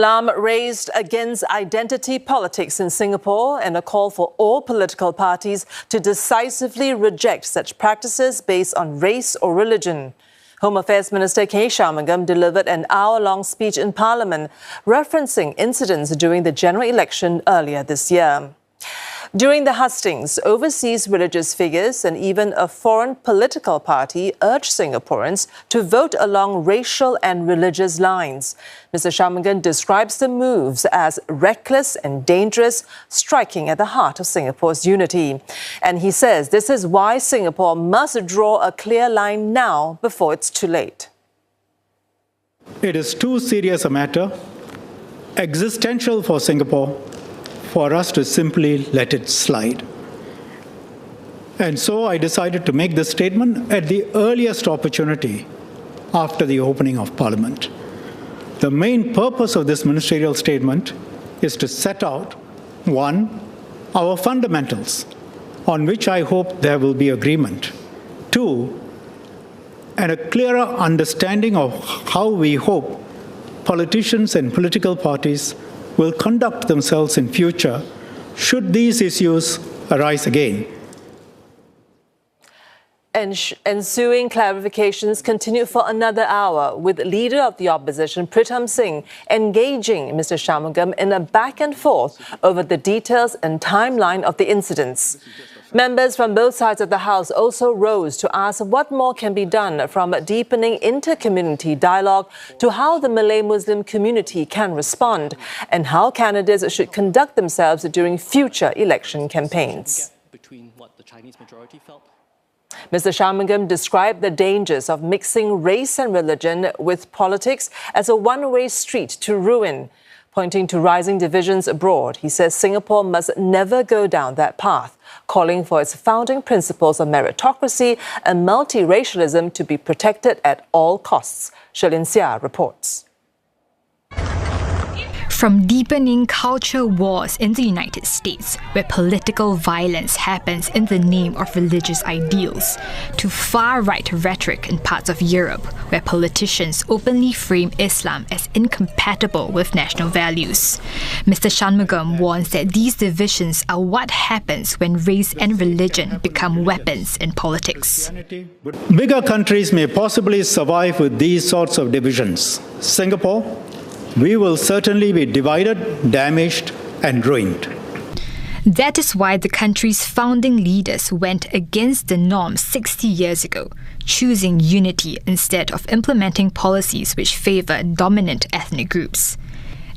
Alarm raised against identity politics in Singapore and a call for all political parties to decisively reject such practices based on race or religion. Home Affairs Minister K Shanmugam delivered an hour-long speech in Parliament referencing incidents during the general election earlier this year. During the hustings, overseas religious figures and even a foreign political party urged Singaporeans to vote along racial and religious lines. Mr. Shanmugam describes the moves as reckless and dangerous, striking at the heart of Singapore's unity. And he says this is why Singapore must draw a clear line now before it's too late. It is too serious a matter, existential for Singapore, for us to simply let it slide. And so I decided to make this statement at the earliest opportunity after the opening of Parliament. The main purpose of this ministerial statement is to set out, one, our fundamentals, on which I hope there will be agreement. Two, and a clearer understanding of how we hope politicians and political parties will conduct themselves in future should these issues arise again. Ensuing clarifications continued for another hour, with Leader of the Opposition Pritam Singh engaging Mr. Shanmugam in a back and forth over the details and timeline of the incidents. Members from both sides of the House also rose to ask what more can be done, from deepening inter-community dialogue to how the Malay-Muslim community can respond and how candidates should conduct themselves during future election campaigns. Mr. Shanmugam described the dangers of mixing race and religion with politics as a one-way street to ruin. Pointing to rising divisions abroad, he says Singapore must never go down that path, calling for its founding principles of meritocracy and multiracialism to be protected at all costs. Sherlyn Seah reports. From deepening culture wars in the United States, where political violence happens in the name of religious ideals, to far-right rhetoric in parts of Europe, where politicians openly frame Islam as incompatible with national values. Mr. Shanmugam warns that these divisions are what happens when race and religion become weapons in politics. Bigger countries may possibly survive with these sorts of divisions. Singapore, we will certainly be divided, damaged, and ruined. That is why the country's founding leaders went against the norm 60 years ago, choosing unity instead of implementing policies which favor dominant ethnic groups.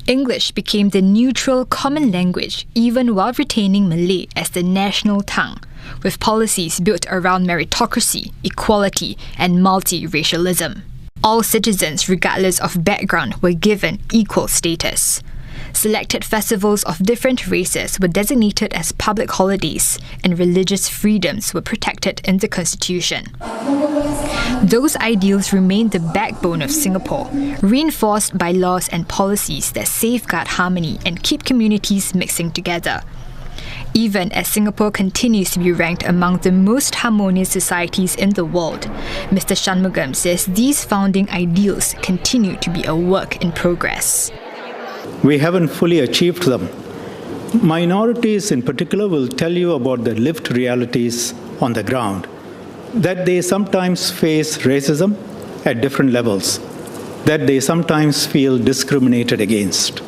English became the neutral common language, even while retaining Malay as the national tongue, with policies built around meritocracy, equality, and multiracialism. All citizens, regardless of background, were given equal status. Selected festivals of different races were designated as public holidays, and religious freedoms were protected in the Constitution. Those ideals remain the backbone of Singapore, reinforced by laws and policies that safeguard harmony and keep communities mixing together. Even as Singapore continues to be ranked among the most harmonious societies in the world, Mr. Shanmugam says these founding ideals continue to be a work in progress. We haven't fully achieved them. Minorities in particular will tell you about the lived realities on the ground, that they sometimes face racism at different levels, that they sometimes feel discriminated against.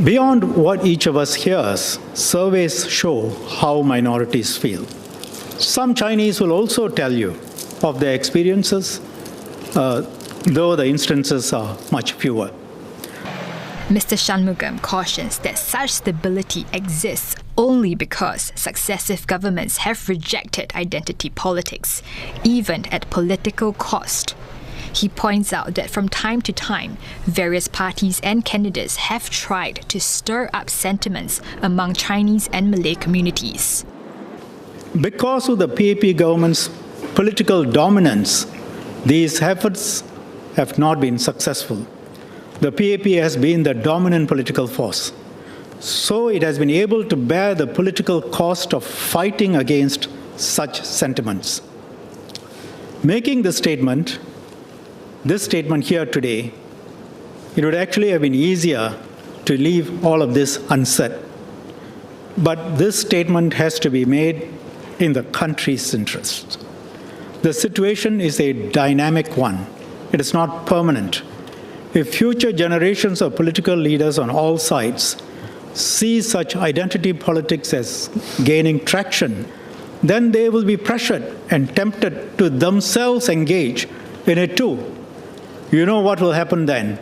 Beyond what each of us hears, surveys show how minorities feel. Some Chinese will also tell you of their experiences, though the instances are much fewer. Mr. Shanmugam cautions that such stability exists only because successive governments have rejected identity politics, even at political cost. He points out that from time to time, various parties and candidates have tried to stir up sentiments among Chinese and Malay communities. Because of the PAP government's political dominance, these efforts have not been successful. The PAP has been the dominant political force. So it has been able to bear the political cost of fighting against such sentiments. Making this statement here today it would actually have been easier to leave all of this unsaid. But this statement has to be made in the country's interest. The situation is a dynamic one. It is not permanent. If future generations of political leaders on all sides see such identity politics as gaining traction, then they will be pressured and tempted to themselves engage in it too. You know what will happen then?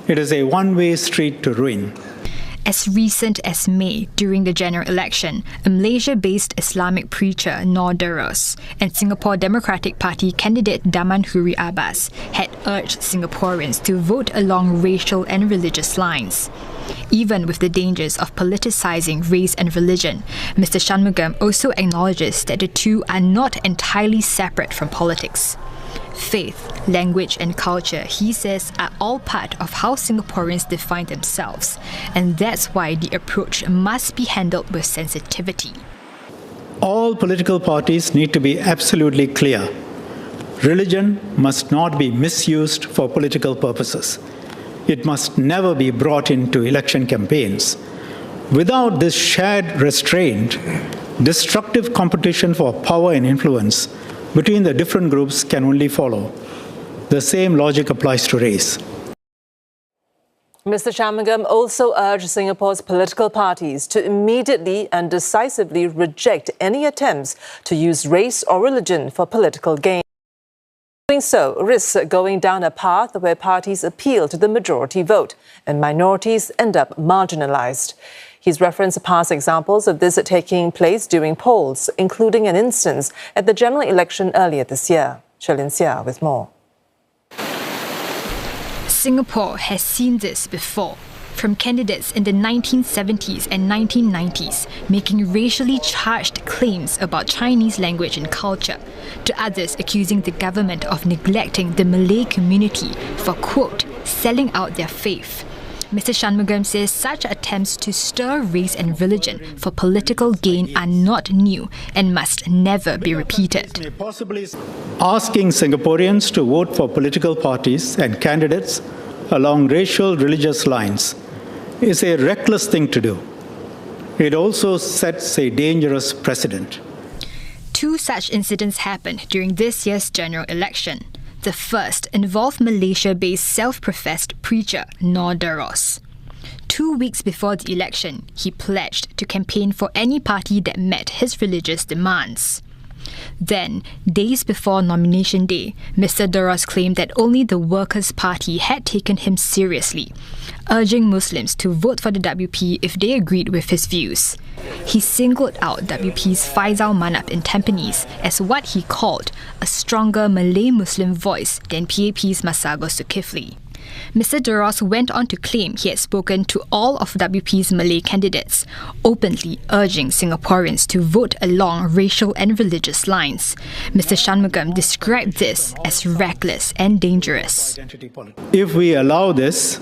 It is a one-way street to ruin. As recent as May, during the general election, a Malaysia-based Islamic preacher, Noor Daros, and Singapore Democratic Party candidate Daman Huri Abbas had urged Singaporeans to vote along racial and religious lines. Even with the dangers of politicizing race and religion, Mr. Shanmugam also acknowledges that the two are not entirely separate from politics. Faith, language and culture, he says, are all part of how Singaporeans define themselves, and that's why the approach must be handled with sensitivity. All political parties need to be absolutely clear. Religion must not be misused for political purposes. It must never be brought into election campaigns. Without this shared restraint, destructive competition for power and influence between the different groups can only follow. The same logic applies to race. Mr. Shanmugam also urged Singapore's political parties to immediately and decisively reject any attempts to use race or religion for political gain. Doing so risks going down a path where parties appeal to the majority vote and minorities end up marginalized. He's referenced past examples of this taking place during polls, including an instance at the general election earlier this year. Sherlyn Seah with more. Singapore has seen this before, from candidates in the 1970s and 1990s making racially charged claims about Chinese language and culture, to others accusing the government of neglecting the Malay community for, quote, selling out their faith. Mr. Shanmugam says such attempts to stir race and religion for political gain are not new and must never be repeated. Asking Singaporeans to vote for political parties and candidates along racial religious lines is a reckless thing to do. It also sets a dangerous precedent. Two such incidents happened during this year's general election. The first involved Malaysia-based self-professed preacher Noor Daros. 2 weeks before the election, he pledged to campaign for any party that met his religious demands. Then, days before nomination day, Mr. Daros claimed that only the Workers' Party had taken him seriously, urging Muslims to vote for the WP if they agreed with his views. He singled out WP's Faisal Manap in Tampines as what he called a stronger Malay Muslim voice than PAP's Masagos Zulkifli. Mr. Daros went on to claim he had spoken to all of WP's Malay candidates, openly urging Singaporeans to vote along racial and religious lines. Mr. Shanmugam described this as reckless and dangerous. If we allow this,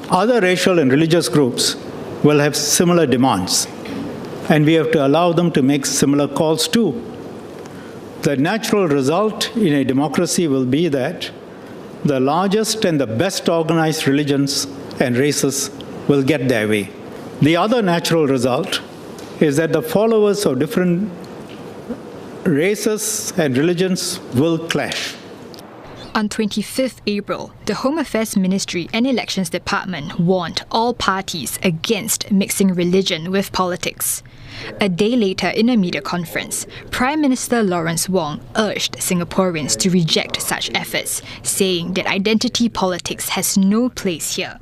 other racial and religious groups will have similar demands, and we have to allow them to make similar calls too. The natural result in a democracy will be that the largest and the best organized religions and races will get their way. The other natural result is that the followers of different races and religions will clash. On 25th April, the Home Affairs Ministry and Elections Department warned all parties against mixing religion with politics. A day later, in a media conference, Prime Minister Lawrence Wong urged Singaporeans to reject such efforts, saying that identity politics has no place here.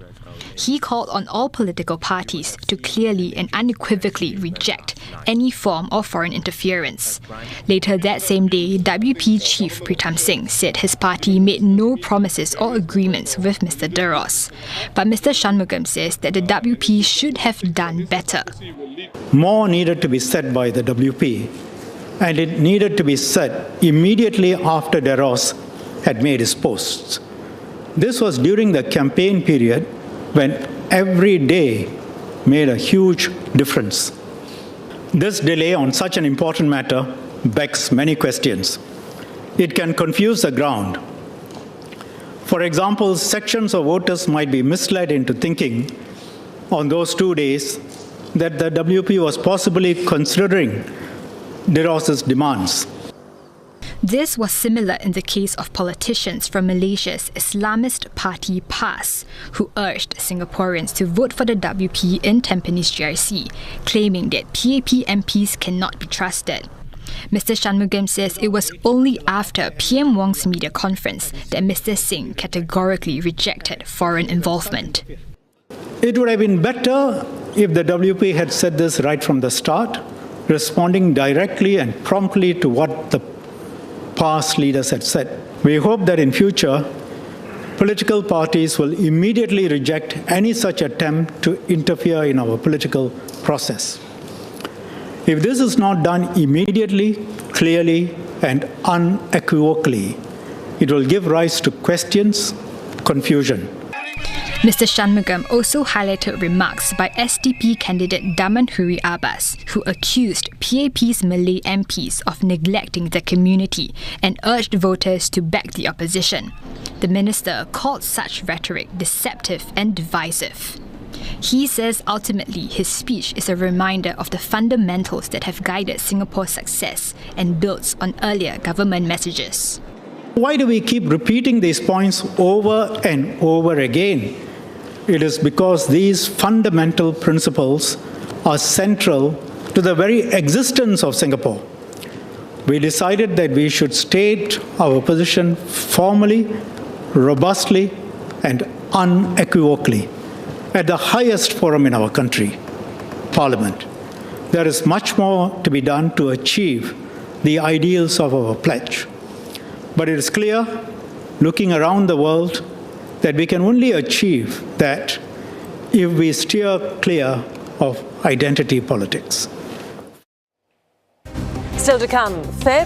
He called on all political parties to clearly and unequivocally reject any form of foreign interference. Later that same day, WP Chief Pritam Singh said his party made no promises or agreements with Mr. Daros. But Mr. Shanmugam says that the WP should have done better. More needed to be said by the WP, and it needed to be said immediately after Daros had made his posts. This was during the campaign period when every day made a huge difference. This delay on such an important matter begs many questions. It can confuse the ground. For example, sections of voters might be misled into thinking on those 2 days that the WP was possibly considering DDoS's demands. This was similar in the case of politicians from Malaysia's Islamist party PAS, who urged Singaporeans to vote for the WP in Tampines GRC, claiming that PAP MPs cannot be trusted. Mr. Shanmugam says it was only after PM Wong's media conference that Mr. Singh categorically rejected foreign involvement. It would have been better if the WP had said this right from the start, responding directly and promptly to what the past leaders had said. We hope that in future, political parties will immediately reject any such attempt to interfere in our political process. If this is not done immediately, clearly, and unequivocally, it will give rise to questions, confusion. Mr. Shanmugam also highlighted remarks by SDP candidate Daman Huri Abbas, who accused PAP's Malay MPs of neglecting the community and urged voters to back the opposition. The minister called such rhetoric deceptive and divisive. He says ultimately his speech is a reminder of the fundamentals that have guided Singapore's success and builds on earlier government messages. Why do we keep repeating these points over and over again? It is because these fundamental principles are central to the very existence of Singapore. We decided that we should state our position formally, robustly, and unequivocally at the highest forum in our country, Parliament. There is much more to be done to achieve the ideals of our pledge. But it is clear, looking around the world, that we can only achieve that if we steer clear of identity politics. Still to come, fair